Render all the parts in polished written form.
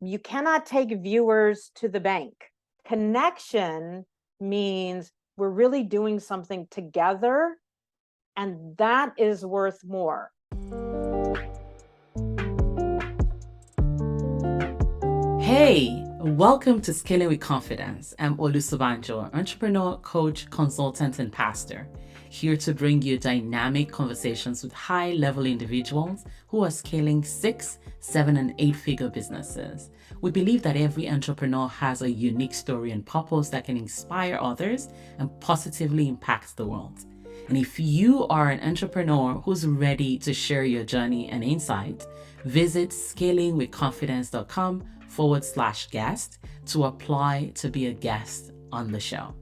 You cannot take viewers to the bank. Connection means we're really doing something together, and that is worth more. Hey, welcome to Scaling with Confidence. I'm Olusobanjo, entrepreneur, coach, consultant, and pastor, here to bring you dynamic conversations with high-level individuals who are scaling 6, 7, and 8-figure businesses. We believe that every entrepreneur has a unique story and purpose that can inspire others and positively impact the world. And if you are an entrepreneur who's ready to share your journey and insight, visit scalingwithconfidence.com/guest to apply to be a guest on the show.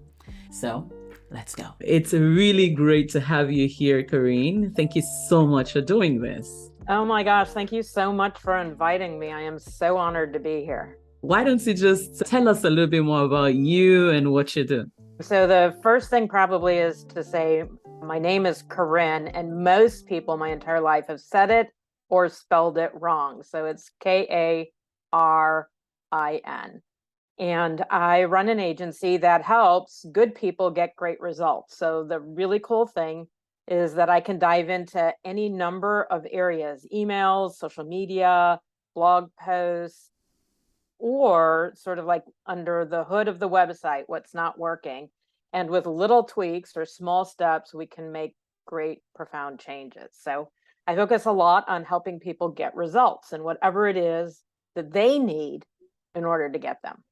So let's go. It's really great to have you here, Karin. Thank you so much for doing this. Oh my gosh, thank you so much for inviting me. I am so honored to be here. Why don't you just tell us a little bit more about you and what you do? So the first thing probably is to say my name is Karin, and most people my entire life have said it or spelled it wrong. So it's Karin. And I run an agency that helps good people get great results. So the really cool thing is that I can dive into any number of areas: emails, social media, blog posts, or sort of like under the hood of the website, what's not working. And with little tweaks or small steps, we can make great, profound changes. So I focus a lot on helping people get results and whatever it is that they need in order to get them.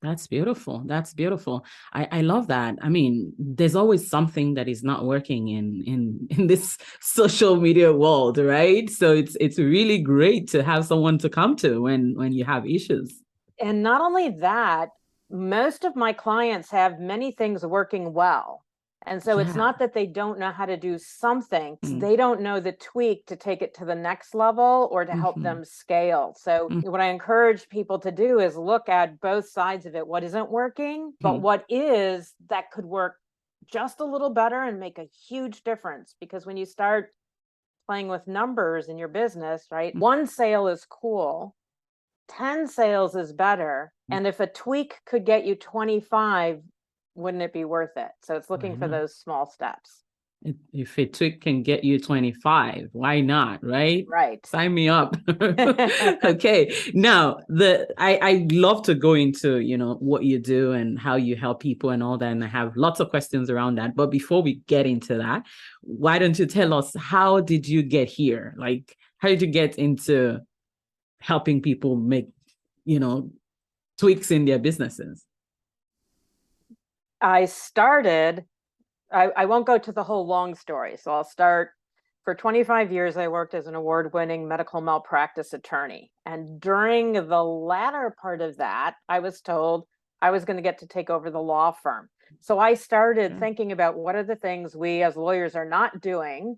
That's beautiful. That's beautiful. I love that. I mean, there's always something that is not working in this social media world, right? So it's really great to have someone to come to when you have issues. And not only that, most of my clients have many things working well. And so it's Yeah. not that they don't know how to do something, Mm. they don't know the tweak to take it to the next level or to help Mhm. them scale. So what I encourage people to do is look at both sides of it. What isn't working, but what is that could work just a little better and make a huge difference. Because when you start playing with numbers in your business, right? One sale is cool, 10 sales is better. And if a tweak could get you 25, wouldn't it be worth it? So it's Why looking for not? those small steps. If a tweak can get you 25, why not, right? Right. Sign me up. Okay. Now, I love to go into, what you do and how you help people and all that. And I have lots of questions around that. But before we get into that, why don't you tell us, how did you get here? Like, how did you get into helping people make, tweaks in their businesses? I started, I won't go to the whole long story. So I'll start. For 25 years, I worked as an award-winning medical malpractice attorney. And during the latter part of that, I was told I was going to get to take over the law firm. So I started thinking about what are the things we as lawyers are not doing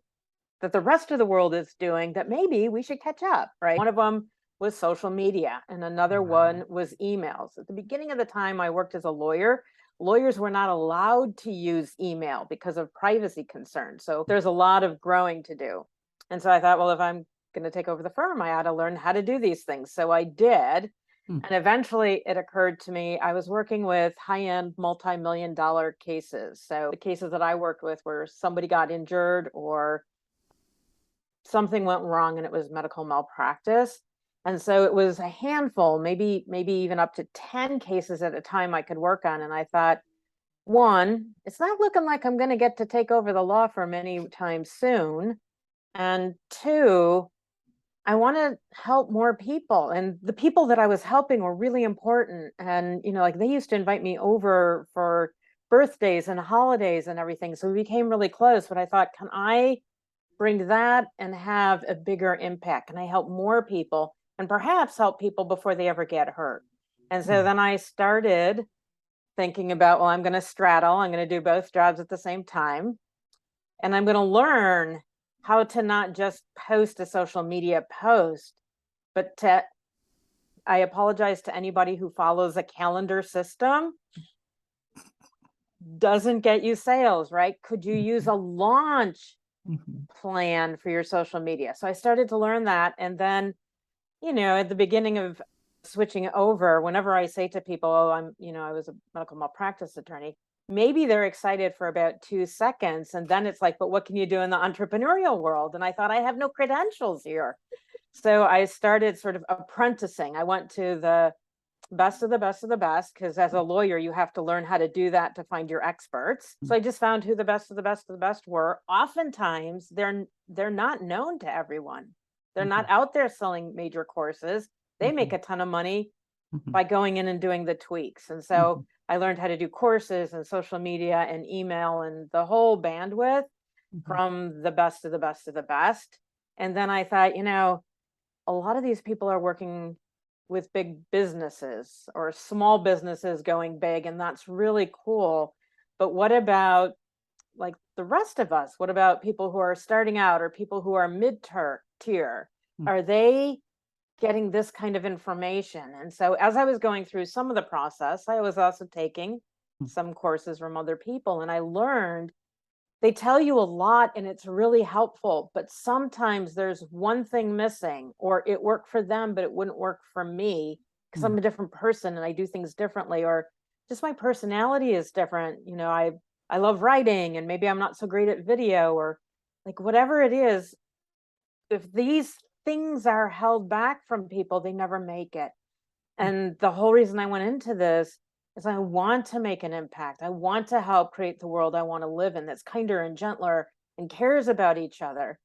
that the rest of the world is doing that maybe we should catch up, right? One of them was social media, and another one was emails. At the beginning of the time I worked as a lawyer, lawyers were not allowed to use email because of privacy concerns. So there's a lot of growing to do. And so I thought, well, if I'm going to take over the firm, I ought to learn how to do these things. So I did. And eventually it occurred to me, I was working with high-end multi-million-dollar cases. So the cases that I worked with were somebody got injured or something went wrong and it was medical malpractice. And so it was a handful, maybe even up to 10 cases at a time I could work on. And I thought, one, it's not looking like I'm going to get to take over the law firm anytime soon. And two, I want to help more people. And the people that I was helping were really important. And, like they used to invite me over for birthdays and holidays and everything. So we became really close. But I thought, can I bring that and have a bigger impact? Can I help more people and perhaps help people before they ever get hurt? And so then I started thinking about, well, I'm going to straddle, I'm going to do both jobs at the same time. And I'm going to learn how to not just post a social media post, but I apologize to anybody who follows a calendar system. Doesn't get you sales, right? Could you use a launch plan for your social media? So I started to learn that. And then, at the beginning of switching over, whenever I say to people, oh, I was a medical malpractice attorney, maybe they're excited for about 2 seconds. And then it's like, but what can you do in the entrepreneurial world? And I thought, I have no credentials here. So I started sort of apprenticing. I went to the best of the best of the best, because as a lawyer, you have to learn how to do that to find your experts. So I just found who the best of the best of the best were. Oftentimes, they're not known to everyone. They're not out there selling major courses. They make a ton of money by going in and doing the tweaks. And so I learned how to do courses and social media and email and the whole bandwidth from the best of the best of the best. And then I thought, a lot of these people are working with big businesses or small businesses going big, and that's really cool. But what about like the rest of us? What about people who are starting out or people who are mid-tier? Are they getting this kind of information? And so as I was going through some of the process, I was also taking some courses from other people, and I learned they tell you a lot and it's really helpful, but sometimes there's one thing missing, or it worked for them, but it wouldn't work for me because I'm a different person and I do things differently, or just my personality is different. I love writing and maybe I'm not so great at video, or like whatever it is. If these things are held back from people, they never make it. And the whole reason I went into this is I want to make an impact. I want to help create the world I want to live in that's kinder and gentler and cares about each other.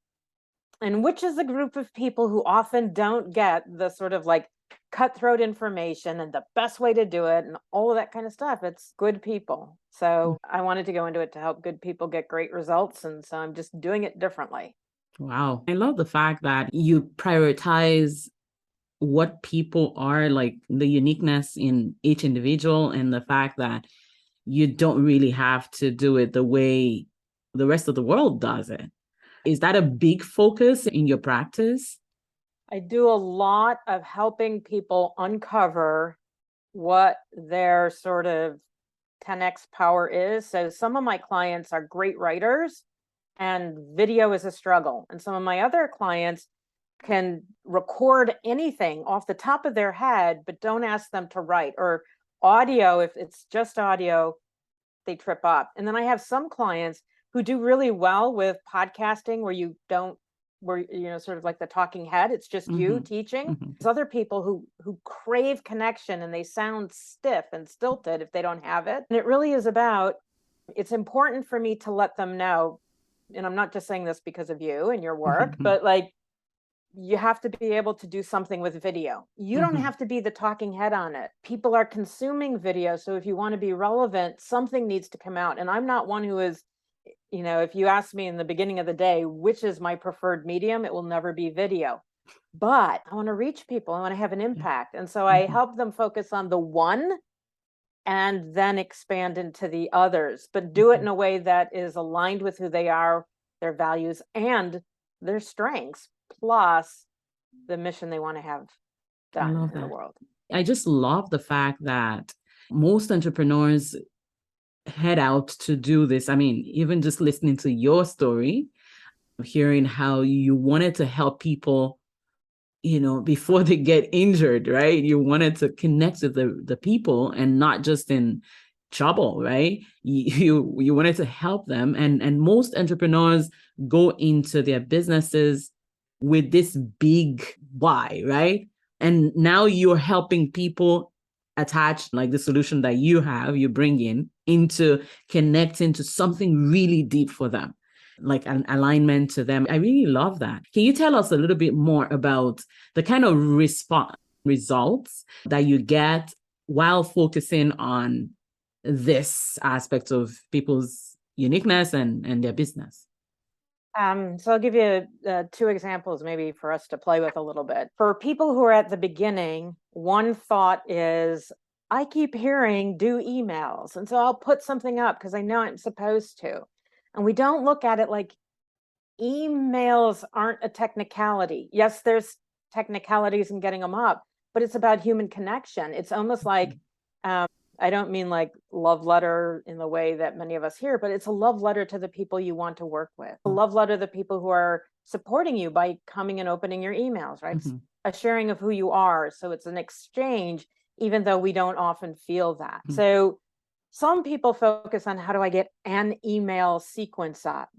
And which is a group of people who often don't get the sort of like cutthroat information and the best way to do it and all of that kind of stuff. It's good people. So I wanted to go into it to help good people get great results. And so I'm just doing it differently. Wow. I love the fact that you prioritize what people are, like the uniqueness in each individual, and the fact that you don't really have to do it the way the rest of the world does it. Is that a big focus in your practice? I do a lot of helping people uncover what their sort of 10x power is. So some of my clients are great writers and video is a struggle. And some of my other clients can record anything off the top of their head, but don't ask them to write, or audio. If it's just audio, they trip up. And then I have some clients who do really well with podcasting where sort of like the talking head, it's just you teaching. There's other people who crave connection and they sound stiff and stilted if they don't have it. And it really is it's important for me to let them know, and I'm not just saying this because of you and your work, but like, you have to be able to do something with video. You don't have to be the talking head on it. People are consuming video. So if you want to be relevant, something needs to come out. And I'm not one who is, if you ask me in the beginning of the day, which is my preferred medium, it will never be video. But I want to reach people. I want to have an impact. And so I help them focus on the one and then expand into the others, but do it in a way that is aligned with who they are, their values, and their strengths, plus the mission they want to have done in the world. I just love the fact that most entrepreneurs head out to do this. I mean, even just listening to your story, hearing how you wanted to help people, before they get injured, right? You wanted to connect with the people and not just in trouble, right? You wanted to help them. And most entrepreneurs go into their businesses with this big why, right? And now you're helping people attach like the solution that you bring into connecting to something really deep for them, like an alignment to them. I really love that. Can you tell us a little bit more about the kind of results that you get while focusing on this aspect of people's uniqueness and their business? So I'll give you 2 examples maybe for us to play with a little bit. For people who are at the beginning, one thought is, I keep hearing do emails. And so I'll put something up because I know I'm supposed to. And we don't look at it like emails aren't a technicality. Yes, there's technicalities in getting them up, but it's about human connection. It's almost like I don't mean like love letter in the way that many of us hear, but it's a love letter to the people you want to work with. A love letter to the people who are supporting you by coming and opening your emails, right? Mhm. A sharing of who you are. So it's an exchange, even though we don't often feel that. Mhm. So some people focus on how do I get an email sequence up?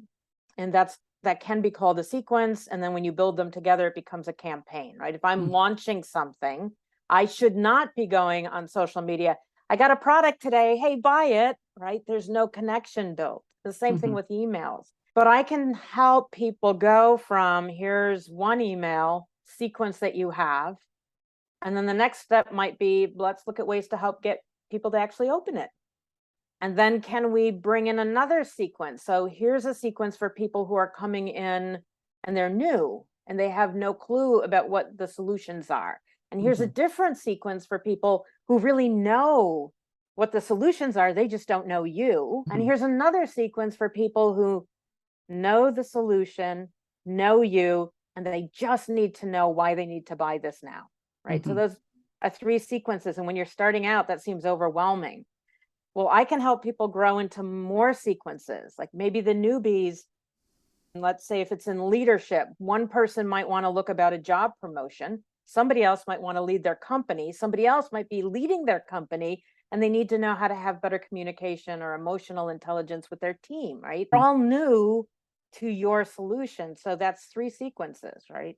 And that can be called a sequence. And then when you build them together, it becomes a campaign, right? If I'm launching something, I should not be going on social media. I got a product today. Hey, buy it, right? There's no connection built. The same thing with emails. But I can help people go from here's one email sequence that you have. And then the next step might be let's look at ways to help get people to actually open it. And then can we bring in another sequence? So here's a sequence for people who are coming in and they're new and they have no clue about what the solutions are. And here's a different sequence for people who really know what the solutions are. They just don't know you. And here's another sequence for people who know the solution, know you, and they just need to know why they need to buy this now, right? So those are three sequences. And when you're starting out, that seems overwhelming. Well, I can help people grow into more sequences, like maybe the newbies. Let's say if it's in leadership, one person might want to look about a job promotion. Somebody else might want to lead their company. Somebody else might be leading their company and they need to know how to have better communication or emotional intelligence with their team, right? They're all new to your solution. So that's three sequences, right?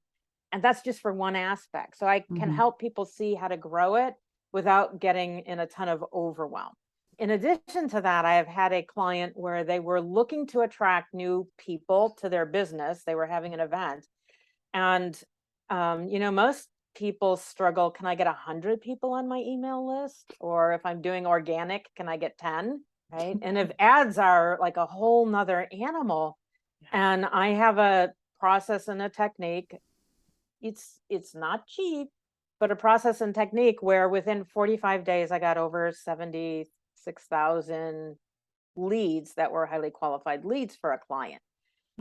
And that's just for one aspect. So I can help people see how to grow it without getting in a ton of overwhelm. In addition to that, I have had a client where they were looking to attract new people to their business. They were having an event. And, most people struggle. Can I get 100 people on my email list? Or if I'm doing organic, can I get 10? Right. And if ads are like a whole nother animal, and I have a process and a technique, it's not cheap, but a process and technique where within 45 days, I got over 76,000 leads that were highly qualified leads for a client.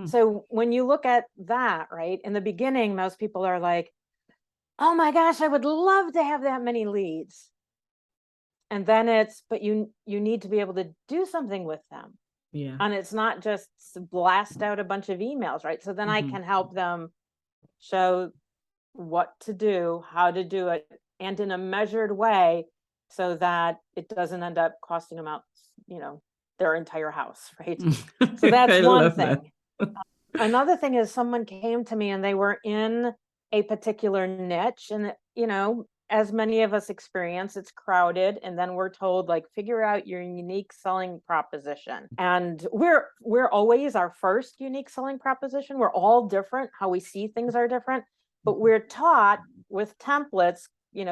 So when you look at that, right, in the beginning, most people are like, oh my gosh, I would love to have that many leads. And then but you need to be able to do something with them. Yeah. And it's not just blast out a bunch of emails, right? So then I can help them show what to do, how to do it, and in a measured way so that it doesn't end up costing them out, their entire house, right? So that's I one love that. thing. Another thing is someone came to me and they were in a particular niche and, as many of us experience, it's crowded. And then we're told like, figure out your unique selling proposition. And we're always our first unique selling proposition. We're all different. How we see things are different, but we're taught with templates,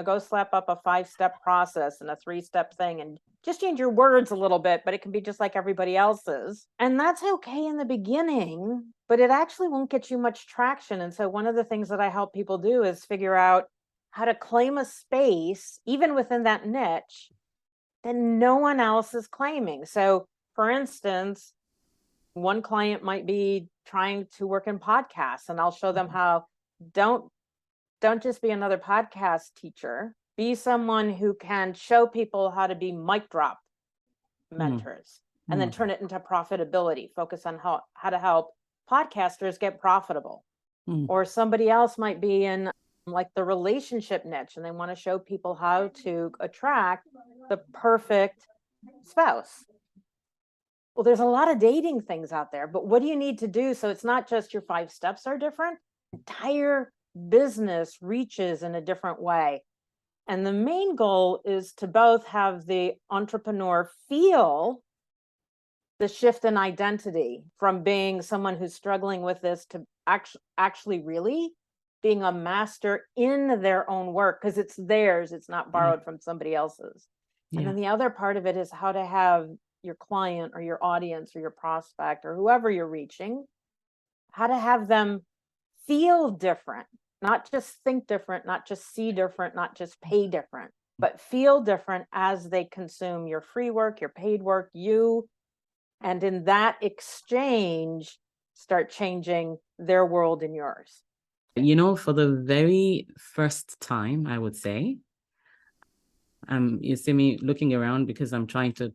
go slap up a 5-step process and a 3-step thing and just change your words a little bit, but it can be just like everybody else's. And that's okay in the beginning, but it actually won't get you much traction. And so one of the things that I help people do is figure out how to claim a space, even within that niche, that no one else is claiming. So for instance, one client might be trying to work in podcasts, and I'll show them how don't just be another podcast teacher. Be someone who can show people how to be mic drop mentors and then turn it into profitability. Focus on how to help podcasters get profitable. Or somebody else might be in like the relationship niche and they want to show people how to attract the perfect spouse. Well, there's a lot of dating things out there, but what do you need to do? So it's not just your 5 steps are different. Entire business reaches in a different way. And the main goal is to both have the entrepreneur feel the shift in identity from being someone who's struggling with this to actually really being a master in their own work, because it's theirs, it's not borrowed from somebody else's. And then the other part of it is how to have your client or your audience or your prospect or whoever you're reaching, how to have them feel different, not just think different, not just see different, not just pay different, but feel different as they consume your free work, your paid work, and in that exchange, start changing their world and yours. For the very first time, I would say, You see me looking around because I'm trying to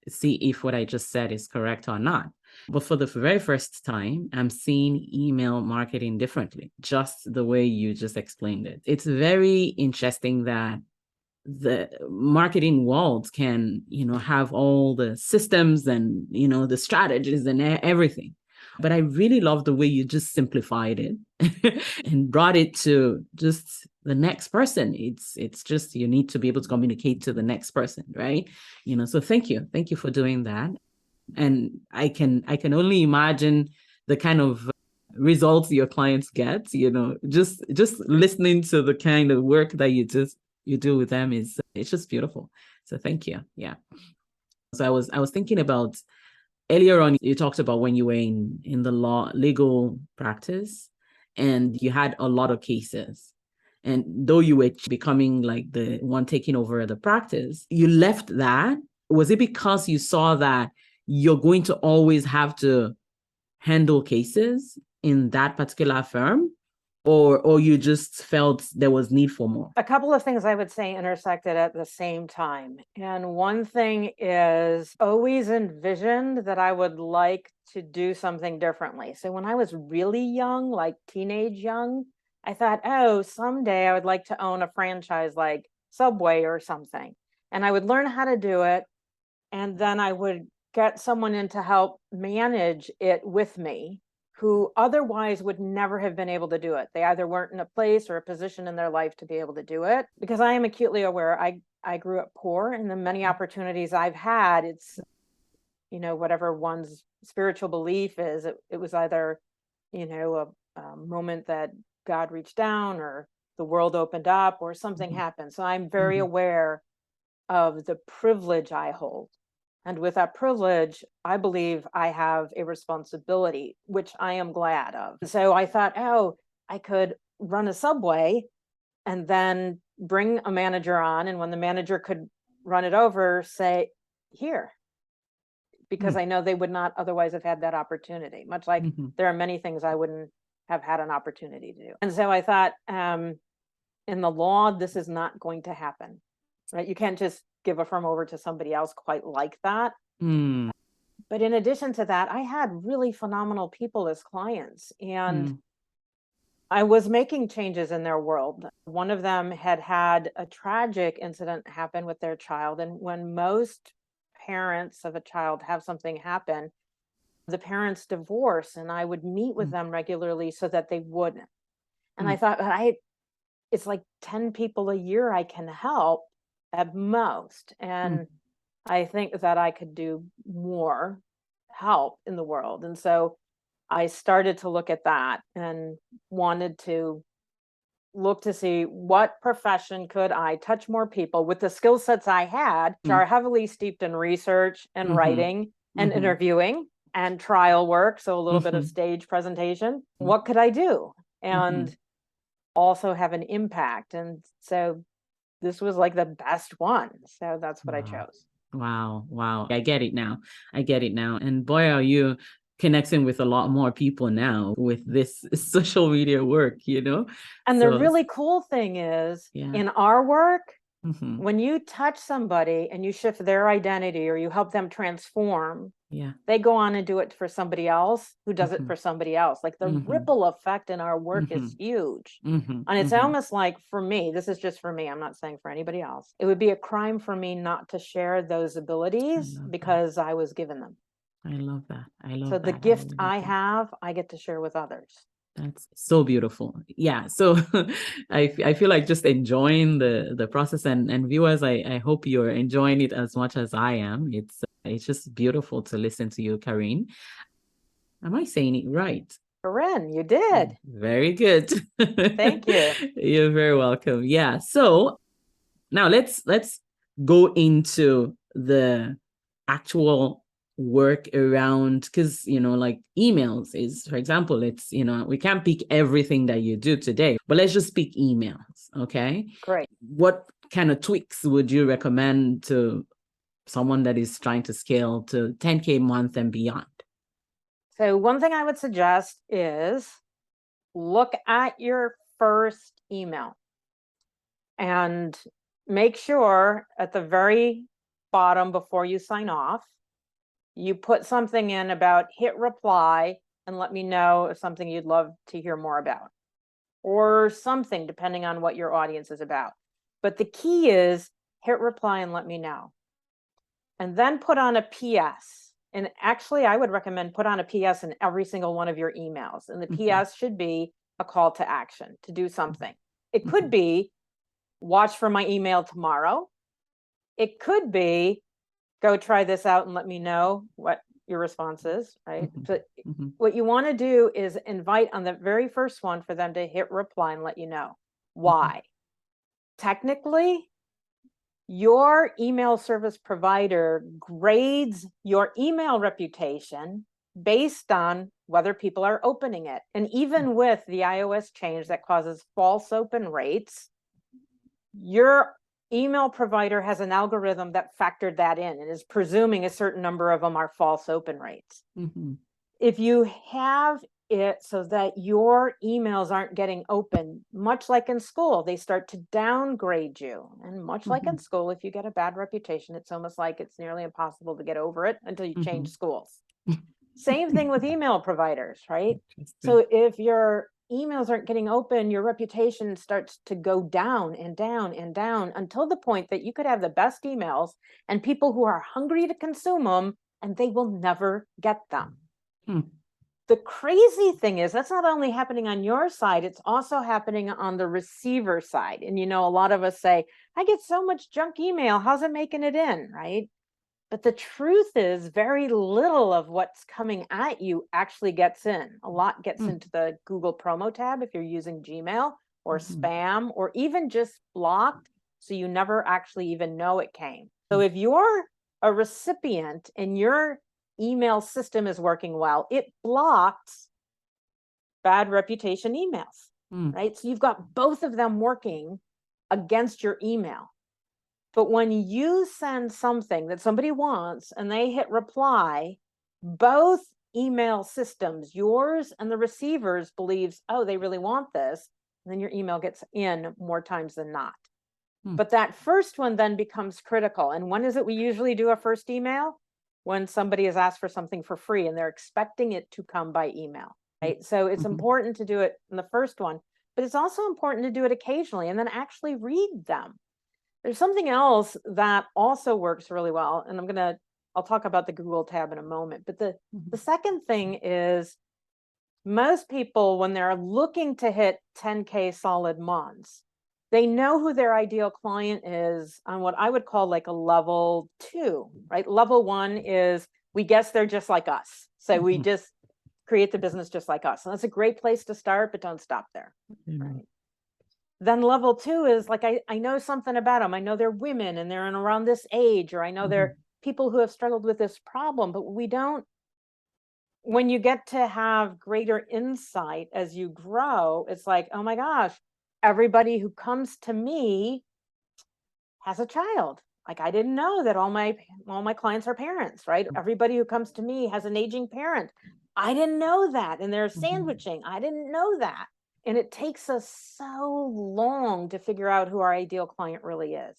see if what I just said is correct or not. But for the very first time, I'm seeing email marketing differently, just the way you just explained it. It's very interesting that the marketing world can, have all the systems and, the strategies and everything. But I really love the way you just simplified it and brought it to just the next person. It's just you need to be able to communicate to the next person, right? So thank you. Thank you for doing that. And I can only imagine the kind of results your clients get, just listening to the kind of work that you do with them it's just beautiful. So thank you. Yeah. So I was thinking about earlier on, you talked about when you were in the legal practice and you had a lot of cases. And though you were becoming like the one taking over the practice, you left that. Was it because you saw that you're going to always have to handle cases in that particular firm? Or you just felt there was need for more? A couple of things I would say intersected at the same time. And one thing is always envisioned that I would like to do something differently. So when I was really young, like teenage young, I thought, oh, someday I would like to own a franchise like Subway or something. And I would learn how to do it. And then I would get someone in to help manage it with me, who otherwise would never have been able to do it. They either weren't in a place or a position in their life to be able to do it. Because I am acutely aware, I grew up poor, and the many opportunities I've had, it's, whatever one's spiritual belief is, it was either, a moment that God reached down or the world opened up or something happened. So I'm very aware of the privilege I hold. And with that privilege, I believe I have a responsibility, which I am glad of. So I thought, oh, I could run a Subway and then bring a manager on. And when the manager could run it over, say, here, because I know they would not otherwise have had that opportunity, much like there are many things I wouldn't have had an opportunity to do. And so I thought, in the law, this is not going to happen, right? You can't just give a firm over to somebody else quite like that. But in addition to that, I had really phenomenal people as clients, and I was making changes in their world. One of them had a tragic incident happen with their child. And when most parents of a child have something happen, the parents divorce, and I would meet with them regularly so that they wouldn't. And I thought, it's like 10 people a year I can help at most. And I think that I could do more help in the world. And so I started to look at that and wanted to look to see what profession could I touch more people with the skill sets I had, which are heavily steeped in research and writing and interviewing and trial work. So a little bit of stage presentation. What could I do? And also have an impact. And so this was like the best one. So that's what I chose. Wow. I get it now. And boy, are you connecting with a lot more people now with this social media work, And the really cool thing is in our work, when you touch somebody and you shift their identity or you help them transform, they go on and do it for somebody else who does it for somebody else. Like the ripple effect in our work is huge. And it's almost like, for me, this is just for me, I'm not saying for anybody else, it would be a crime for me not to share those abilities because I was given them. I love that. So the gift I have, I get to share with others. That's so beautiful. Yeah. So I feel like just enjoying the process, and viewers, I hope you're enjoying it as much as I am. It's just beautiful to listen to you, Karin. Am I saying it right? Karin, you did. Very good. Thank you. You're very welcome. Yeah. So now let's go into the actual work around, because like emails is, for example, it's we can't pick everything that you do today, but let's just pick emails. Okay, great. What kind of tweaks would you recommend to someone that is trying to scale to 10K a month and beyond? So one thing I would suggest is look at your first email and make sure at the very bottom before you sign off, you put something in about hit reply and let me know if something you'd love to hear more about, or something depending on what your audience is about. But the key is hit reply and let me know. And then put on a PS. And actually, I would recommend put on a PS in every single one of your emails. And the PS should be a call to action to do something. It could be watch for my email tomorrow. It could be go try this out and let me know what your response is, right? But what you want to do is invite on the very first one for them to hit reply and let you know why. Technically, your email service provider grades your email reputation based on whether people are opening it. And even with the iOS change that causes false open rates, your email provider has an algorithm that factored that in and is presuming a certain number of them are false open rates. If you have it so that your emails aren't getting open, much like in school, they start to downgrade you. And much like in school, if you get a bad reputation, it's almost like it's nearly impossible to get over it until you change schools. Same thing with email providers, right? So if your emails aren't getting open, your reputation starts to go down and down and down until the point that you could have the best emails and people who are hungry to consume them, and they will never get them. The crazy thing is that's not only happening on your side, it's also happening on the receiver side. And, you know, a lot of us say, I get so much junk email. How's it making it in, right? But the truth is very little of what's coming at you actually gets in. A lot gets into the Google promo tab if you're using Gmail, or spam, or even just blocked, so you never actually even know it came. So if you're a recipient and your email system is working well, it blocks bad reputation emails, right? So you've got both of them working against your email. But when you send something that somebody wants and they hit reply, both email systems, yours and the receiver's, believes, oh, they really want this. And then your email gets in more times than not. But that first one then becomes critical. And when is it we usually do a first email? When somebody has asked for something for free and they're expecting it to come by email, right? So it's important to do it in the first one, but it's also important to do it occasionally and then actually read them. There's something else that also works really well, and I'll talk about the Google tab in a moment. But the second thing is, most people, when they're looking to hit 10K solid months, they know who their ideal client is on what I would call like a level 2, right? Level 1 is, we guess they're just like us. So we just create the business just like us. And that's a great place to start, but don't stop there, right? Then level 2 is like, I know something about them. I know they're women and they're in around this age, or I know they're people who have struggled with this problem, but we don't. When you get to have greater insight as you grow, it's like, oh my gosh, everybody who comes to me has a child. Like, I didn't know that all my clients are parents, right? Everybody who comes to me has an aging parent. I didn't know that. And they're sandwiching. I didn't know that. And it takes us so long to figure out who our ideal client really is.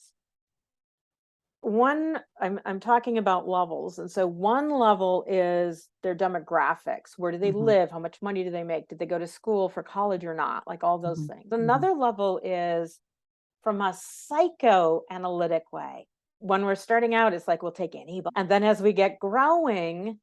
I'm talking about levels. And so one level is their demographics. Where do they live? How much money do they make? Did they go to school for college or not? Like all those things. Another level is from a psychoanalytic way. When we're starting out, it's like, we'll take anybody. And then as we get growing,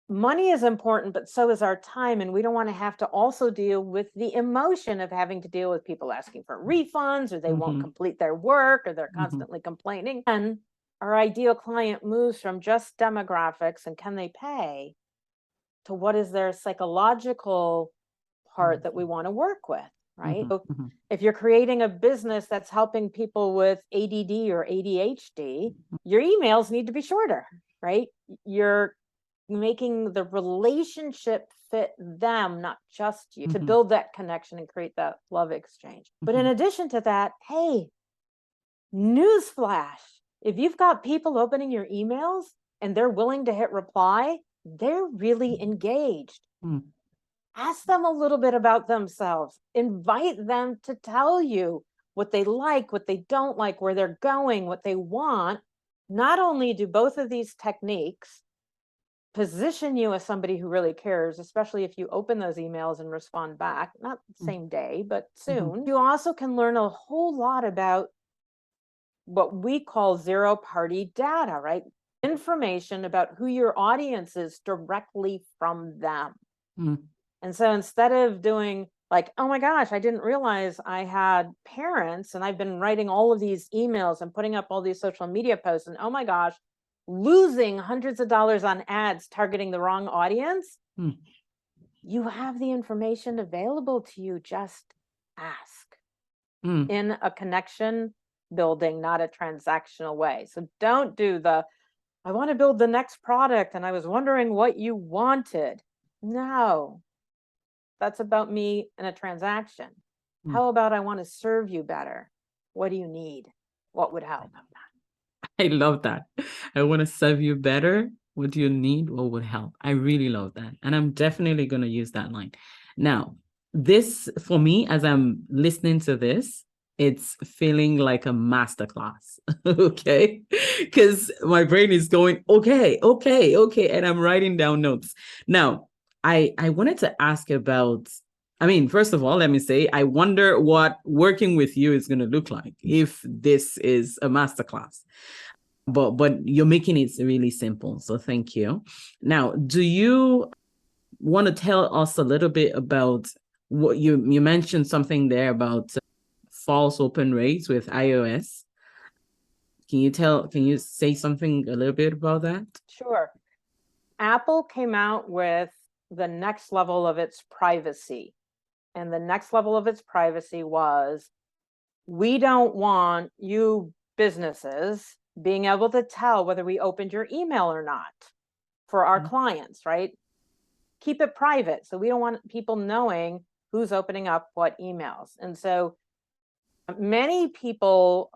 money is important, but so is our time. And we don't want to have to also deal with the emotion of having to deal with people asking for refunds, or they won't complete their work, or they're constantly complaining. And our ideal client moves from just demographics and can they pay, to what is their psychological part that we want to work with, right? So if you're creating a business that's helping people with ADD or ADHD, your emails need to be shorter, right? You're making the relationship fit them, not just you, to build that connection and create that love exchange. But in addition to that, hey, newsflash, if you've got people opening your emails and they're willing to hit reply, they're really engaged. Ask them a little bit about themselves. Invite them to tell you what they like, what they don't like, where they're going, what they want. Not only do both of these techniques position you as somebody who really cares, especially if you open those emails and respond back, not the same day, but soon, you also can learn a whole lot about what we call zero party data, right? Information about who your audience is directly from them. Mm. And so instead of doing like, oh my gosh, I didn't realize I had parents and I've been writing all of these emails and putting up all these social media posts, and oh my gosh, losing hundreds of dollars on ads targeting the wrong audience. Mm. You have the information available to you. Just ask Mm. in a connection building, not a transactional way. So don't do the, I want to build the next product and I was wondering what you wanted. No, that's about me in a transaction. Mm. How about I want to serve you better? What do you need? What would help? I love that. I want to serve you better. What do you need? What would help? I really love that. And I'm definitely going to use that line. Now, this for me, as I'm listening to this, it's feeling like a masterclass. Okay. Because my brain is going, okay. And I'm writing down notes. Now, I wanted to ask about, first of all, let me say, I wonder what working with you is going to look like if this is a masterclass. But you're making it really simple. So thank you. Now, do you want to tell us a little bit about what you mentioned something there about false open rates with iOS? Can you say something a little bit about that? Sure. Apple came out with the next level of its privacy. And the next level of its privacy was, we don't want you businesses being able to tell whether we opened your email or not for our clients, right? Keep it private. So we don't want people knowing who's opening up what emails. And so many people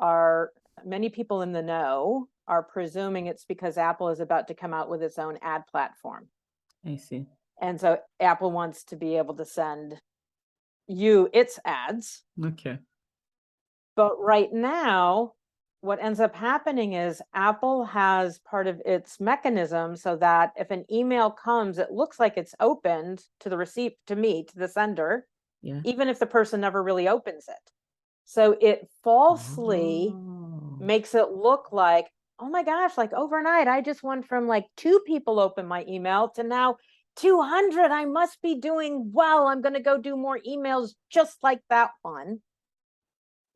in the know are presuming it's because Apple is about to come out with its own ad platform. I see. And so Apple wants to be able to send you its ads. Okay. But right now, what ends up happening is Apple has part of its mechanism so that if an email comes, it looks like it's opened to the receipt, to me, to the sender, even if the person never really opens it. So it falsely makes it look like, oh my gosh, like overnight, I just went from like 2 people open my email to now 200. I must be doing well. I'm going to go do more emails just like that one.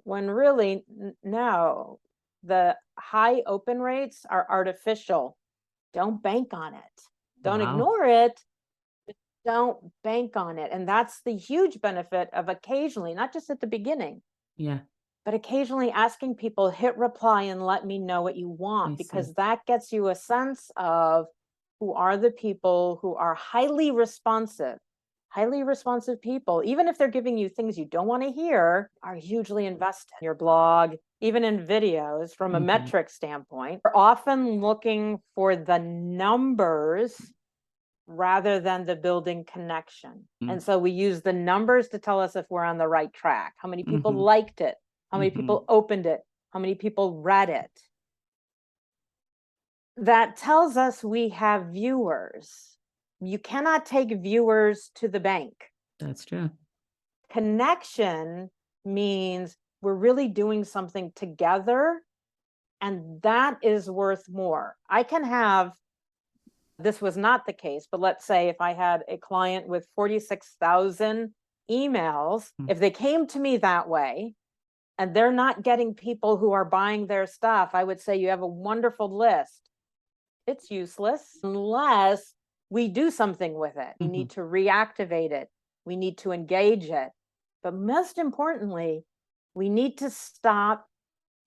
When really, no, the high open rates are artificial. Don't bank on it. Don't ignore it. Don't bank on it. And that's the huge benefit of occasionally, not just at the beginning. Yeah. But occasionally asking people, hit reply and let me know what you want, because that gets you a sense of who are the people who are highly responsive people, even if they're giving you things you don't want to hear, are hugely invested in your blog, even in videos from a metric standpoint. We're often looking for the numbers rather than the building connection. And so we use the numbers to tell us if we're on the right track. How many people liked it? How many people opened it? How many people read it? That tells us we have viewers. You cannot take viewers to the bank. That's true. Connection means we're really doing something together, and that is worth more. I can have, this was not the case, but let's say if I had a client with 46,000 emails, if they came to me that way, and they're not getting people who are buying their stuff, I would say you have a wonderful list. It's useless unless we do something with it. We need to reactivate it. We need to engage it. But most importantly, we need to stop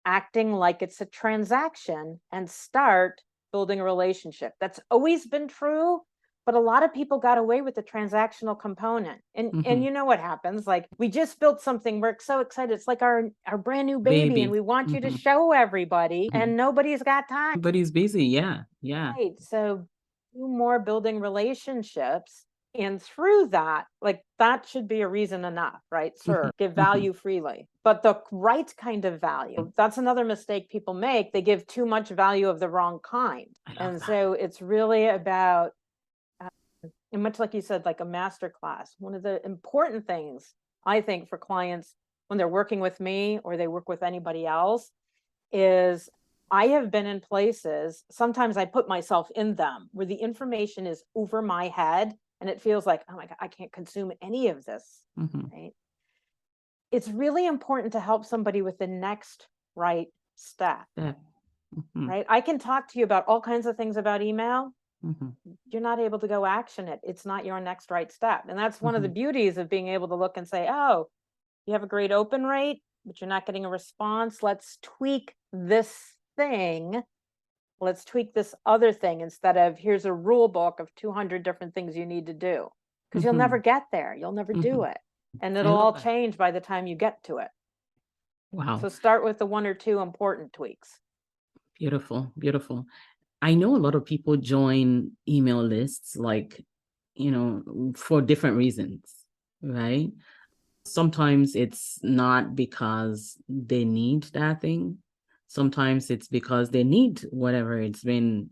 acting like it's a transaction and start building a relationship. That's always been true, but a lot of people got away with the transactional component. And you know what happens? Like, we just built something. We're so excited. It's like our brand new baby. And we want you to show everybody, and nobody's got time. Everybody's busy. Yeah. Right. So do more building relationships. And through that, like that should be a reason enough, right? Sir, give value freely, but the right kind of value. That's another mistake people make. They give too much value of the wrong kind. I love And that. so it's really about, and much like you said, like a master class. One of the important things I think for clients when they're working with me or they work with anybody else is I have been in places, sometimes I put myself in them, where the information is over my head and it feels like, oh my God, I can't consume any of this, right? It's really important to help somebody with the next right step, Yeah. right? I can talk to you about all kinds of things about email. You're not able to go action it. It's not your next right step. And that's one of the beauties of being able to look and say, oh, you have a great open rate, but you're not getting a response. Let's tweak this thing. Let's tweak this other thing instead of here's a rule book of 200 different things you need to do. Because you'll never get there. You'll never do it. And I it'll love all that. change by the time you get to it. Wow. So start with the one or two important tweaks. Beautiful. Beautiful. I know a lot of people join email lists, like, for different reasons, right? Sometimes it's not because they need that thing. Sometimes it's because they need whatever it's been,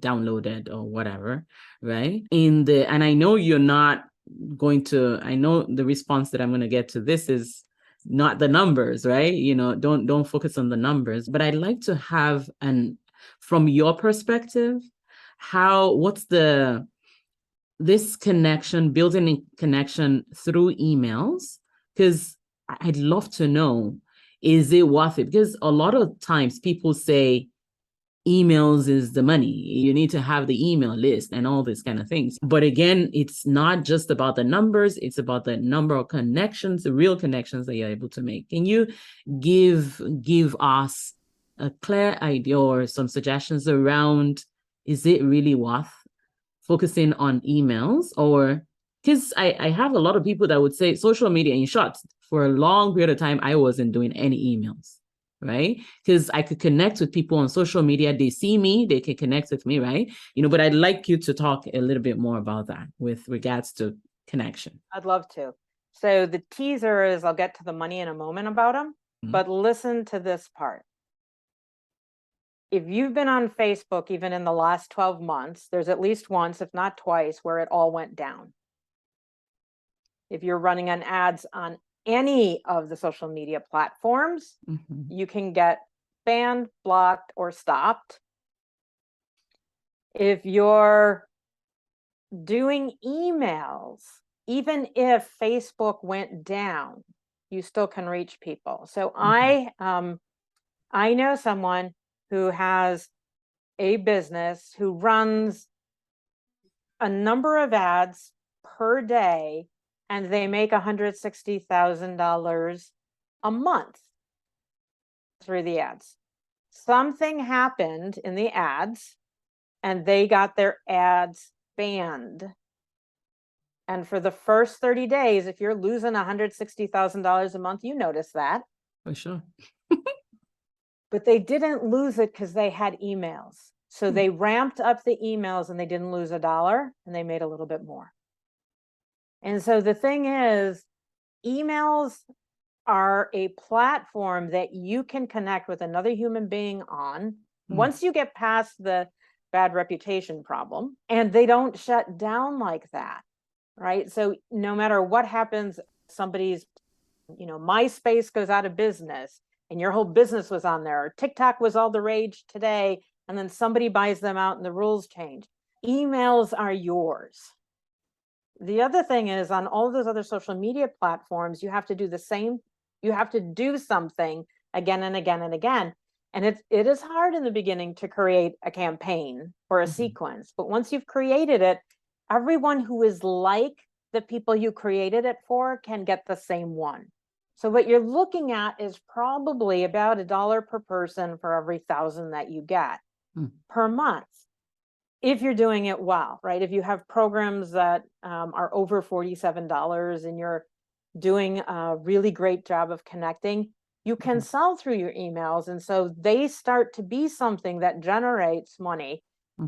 downloaded or whatever, right? And I know you're not I know the response that I'm going to get to this is not the numbers, right? Don't focus on the numbers, but I'd like to have from your perspective, what's this connection, building a connection through emails, because I'd love to know, is it worth it? Because a lot of times people say emails is the money. You need to have the email list and all these kind of things. But again, it's not just about the numbers, it's about the number of connections, the real connections that you're able to make. Can you give us a clear idea or some suggestions around, is it really worth focusing on emails? Or because I have a lot of people that would say social media, in short, for a long period of time, I wasn't doing any emails, right? Because I could connect with people on social media. They see me, they can connect with me, right? But I'd like you to talk a little bit more about that with regards to connection. I'd love to. So the teaser is I'll get to the money in a moment about them, but listen to this part. If you've been on Facebook, even in the last 12 months, there's at least once, if not twice, where it all went down. If you're running on ads on any of the social media platforms, you can get banned, blocked, or stopped. If you're doing emails, even if Facebook went down, you still can reach people. So I know someone who has a business who runs a number of ads per day, and they make $160,000 a month through the ads. Something happened in the ads, and they got their ads banned. And for the first 30 days, if you're losing $160,000 a month, you notice that. For sure. But they didn't lose it because they had emails. So they ramped up the emails and they didn't lose $1 and they made a little bit more. And so the thing is, emails are a platform that you can connect with another human being on once you get past the bad reputation problem, and they don't shut down like that, right? So no matter what happens, somebody's, MySpace goes out of business and your whole business was on there, or TikTok was all the rage today, and then somebody buys them out and the rules change. Emails are yours. The other thing is, on all those other social media platforms, you have to do the same. You have to do something again and again and again. And it is hard in the beginning to create a campaign or a sequence. But once you've created it, everyone who is like the people you created it for can get the same one. So what you're looking at is probably about $1 per person for every 1,000 that you get per month, if you're doing it well, right? If you have programs that are over $47 and you're doing a really great job of connecting, you can sell through your emails. And so they start to be something that generates money.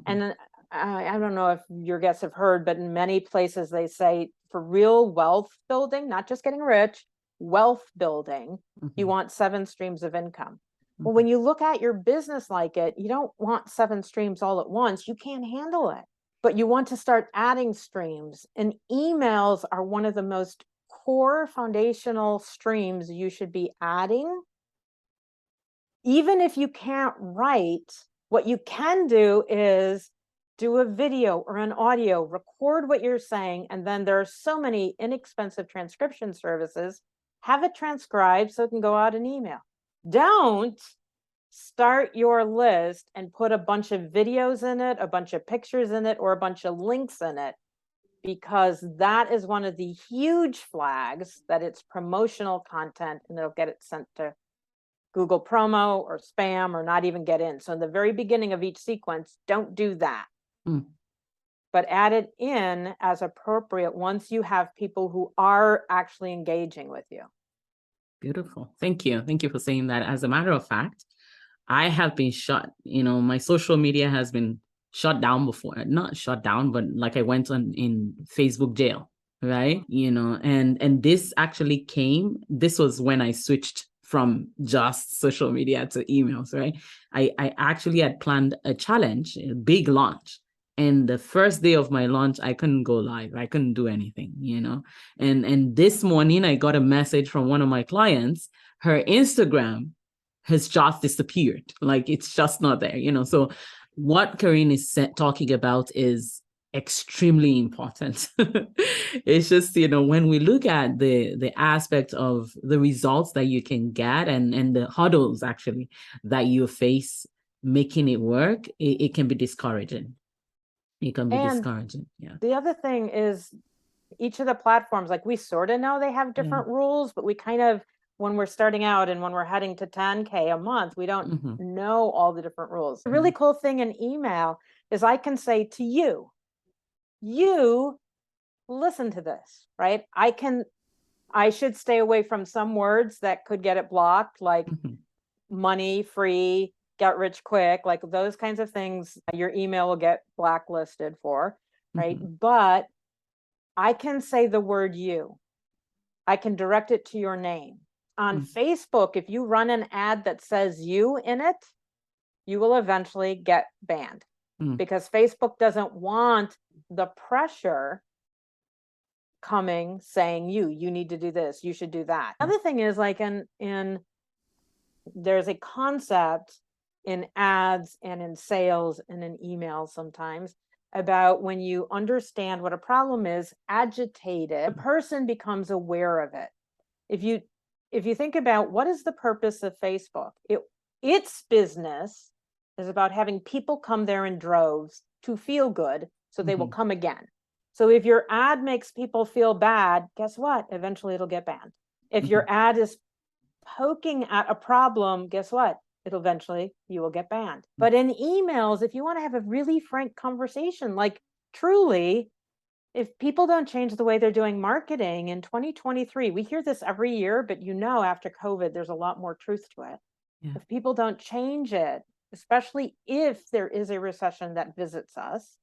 And I don't know if your guests have heard, but in many places they say for real wealth building, not just getting rich, wealth building, you Mhm. want 7 streams of income. Well, Mhm. when you look at your business like it, you don't want 7 streams all at once. You can't handle it, but you want to start adding streams. And emails are one of the most core foundational streams you should be adding. Even if you can't write, what you can do is do a video or an audio, record what you're saying, and then there are so many inexpensive transcription services. Have it transcribed so it can go out in email. Don't start your list and put a bunch of videos in it, a bunch of pictures in it, or a bunch of links in it, because that is one of the huge flags that it's promotional content and it'll get it sent to Google promo or spam or not even get in. So in the very beginning of each sequence, don't do that. Mm. But add it in as appropriate once you have people who are actually engaging with you. Beautiful. Thank you. Thank you for saying that. As a matter of fact, I have been shut. My social media has been shut down before. Not shut down, but like I went on in Facebook jail, right? And this actually this was when I switched from just social media to emails, right? I actually had planned a challenge, a big launch. And the first day of my launch, I couldn't go live. I couldn't do anything, And this morning, I got a message from one of my clients. Her Instagram has just disappeared. Like it's just not there, So what Karin is talking about is extremely important. It's just, when we look at the aspect of the results that you can get and the hurdles actually that you face making it work, it can be discouraging. It can be discouraging. Yeah. The other thing is each of the platforms, like we sort of know they have different rules, but we kind of, when we're starting out and when we're heading to 10K a month, we don't know all the different rules. The really cool thing in email is I can say to you, listen to this, right? I should stay away from some words that could get it blocked, like money, free, get rich quick, like those kinds of things your email will get blacklisted for, right? But I can say the word you. I can direct it to your name. On Facebook, if you run an ad that says you in it, you will eventually get banned because Facebook doesn't want the pressure coming saying you need to do this, you should do that. Other thing is like in there's a concept in ads and in sales and in emails sometimes about when you understand what a problem is, agitated, the person becomes aware of it. If you think about what is the purpose of Facebook, its business is about having people come there in droves to feel good so they will come again. So if your ad makes people feel bad, guess what? Eventually it'll get banned. If your ad is poking at a problem, guess what? You will get banned. But in emails, if you want to have a really frank conversation, like truly, if people don't change the way they're doing marketing in 2023, we hear this every year, but after COVID, there's a lot more truth to it. Yeah. If people don't change it, especially if there is a recession that visits us,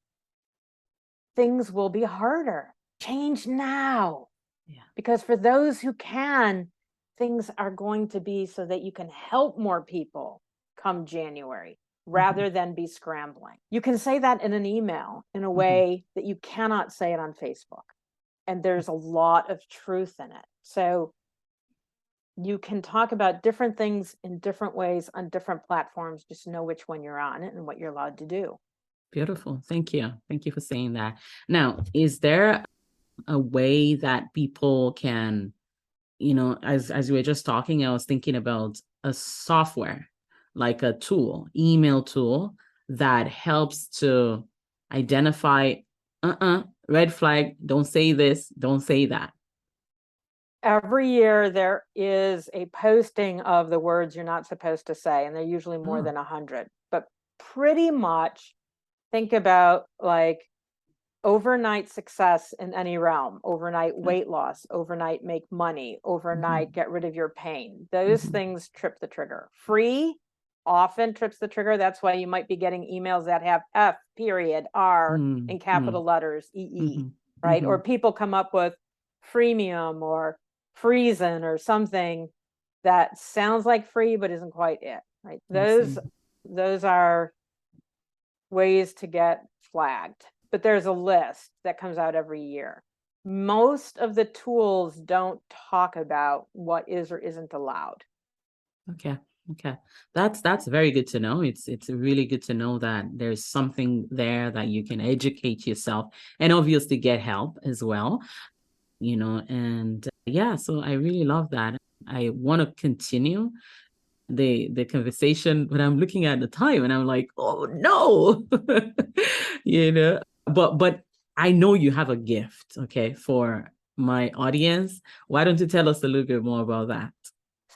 things will be harder. Change now. Yeah. Because for those who can, things are going to be so that you can help more people come January rather than be scrambling. You can say that in an email in a way that you cannot say it on Facebook. And there's a lot of truth in it. So you can talk about different things in different ways on different platforms. Just know which one you're on and what you're allowed to do. Beautiful. Thank you. Thank you for saying that. Now, is there a way that people can, as we were just talking, I was thinking about a software, like a tool, email tool that helps to identify, red flag, don't say this, don't say that. Every year there is a posting of the words you're not supposed to say, and they're usually more than 100. But pretty much think about like overnight success in any realm, overnight weight loss, overnight make money, overnight get rid of your pain. Those things trip the trigger. Free often trips the trigger. That's why you might be getting emails that have F period R in capital letters, EE, right? Or people come up with freemium or freezing or something that sounds like free but isn't quite it, right? Those are ways to get flagged, but there's a list that comes out every year. Most of the tools don't talk about what is or isn't allowed. Okay. That's very good to know. It's really good to know that there's something there that you can educate yourself and obviously get help as well, and yeah, so I really love that. I want to continue the conversation, but I'm looking at the time and I'm like, oh no, but I know you have a gift, okay, for my audience. Why don't you tell us a little bit more about that?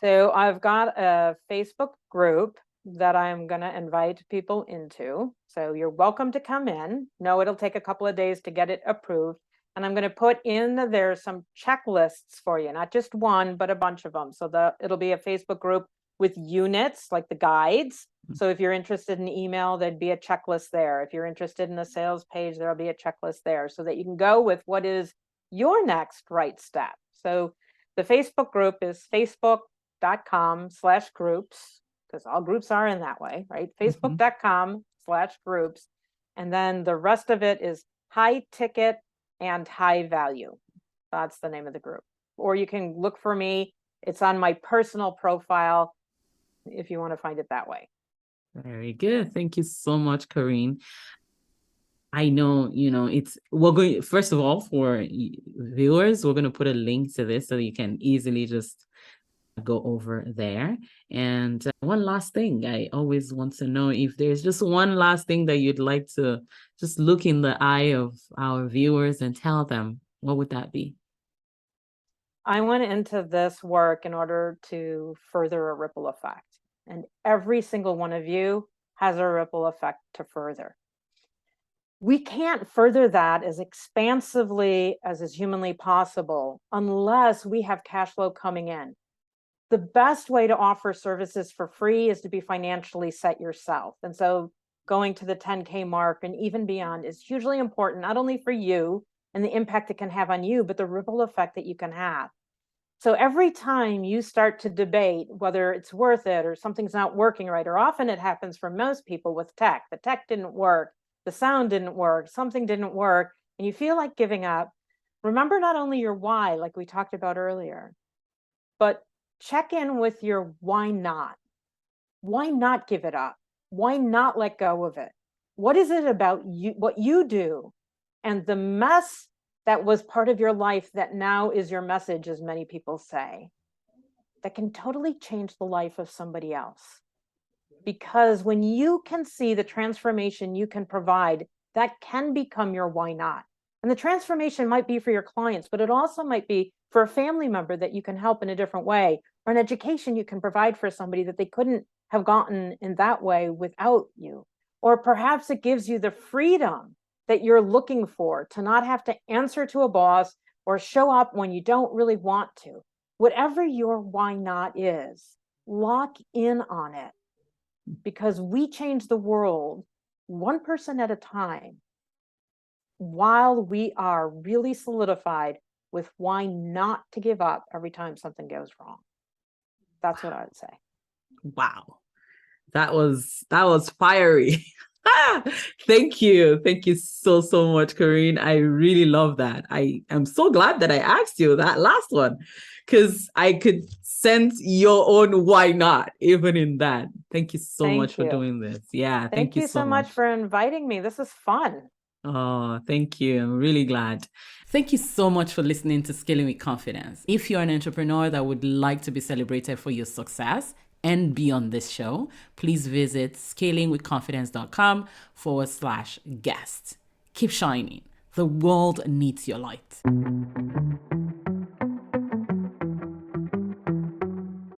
So I've got a Facebook group that I'm going to invite people into. So you're welcome to come in. No, it'll take a couple of days to get it approved. And I'm going to put in there some checklists for you, not just one, but a bunch of them. So it'll be a Facebook group with units like the guides. So if you're interested in email, there'd be a checklist there. If you're interested in a sales page, there'll be a checklist there so that you can go with what is your next right step. So the Facebook group is facebook.com/groups, because all groups are in that way, right? Facebook.com/groups. And then the rest of it is high ticket and high value. That's the name of the group. Or you can look for me. It's on my personal profile if you want to find it that way. Very good. Thank you so much, Karin. I know, we're going, first of all, for viewers, we're going to put a link to this so you can easily just go over there. And one last thing, I always want to know if there's just one last thing that you'd like to just look in the eye of our viewers and tell them, what would that be? I went into this work in order to further a ripple effect, and every single one of you has a ripple effect to further. We can't further that as expansively as is humanly possible unless we have cash flow coming in. The best way to offer services for free is to be financially set yourself. And so going to the 10K mark and even beyond is hugely important, not only for you and the impact it can have on you, but the ripple effect that you can have. So every time you start to debate whether it's worth it or something's not working right, or often it happens for most people with tech, the tech didn't work, the sound didn't work, something didn't work, and you feel like giving up, remember not only your why, like we talked about earlier, but check in with your why not. Why not give it up? Why not let go of it? What is it about you, what you do, and the mess that was part of your life that now is your message, as many people say, that can totally change the life of somebody else? Because when you can see the transformation you can provide, that can become your why not. And the transformation might be for your clients, but it also might be for a family member that you can help in a different way, or an education you can provide for somebody that they couldn't have gotten in that way without you. Or perhaps it gives you the freedom that you're looking for, to not have to answer to a boss or show up when you don't really want to. Whatever your why not is, lock in on it, because we change the world one person at a time while we are really solidified with why not to give up every time something goes wrong. That's what I would say. Wow. That was fiery. Thank you so much, Karin. I really love that. I am so glad that I asked you that last one, because I could sense your own why not even in that. Thank you so much for doing this. Yeah, thank you so much for inviting me. This is fun. Oh, thank you. I'm really glad. Thank you so much for listening to Scaling with Confidence. If you're an entrepreneur that would like to be celebrated for your success and be on this show, please visit scalingwithconfidence.com/guest. Keep shining. The world needs your light.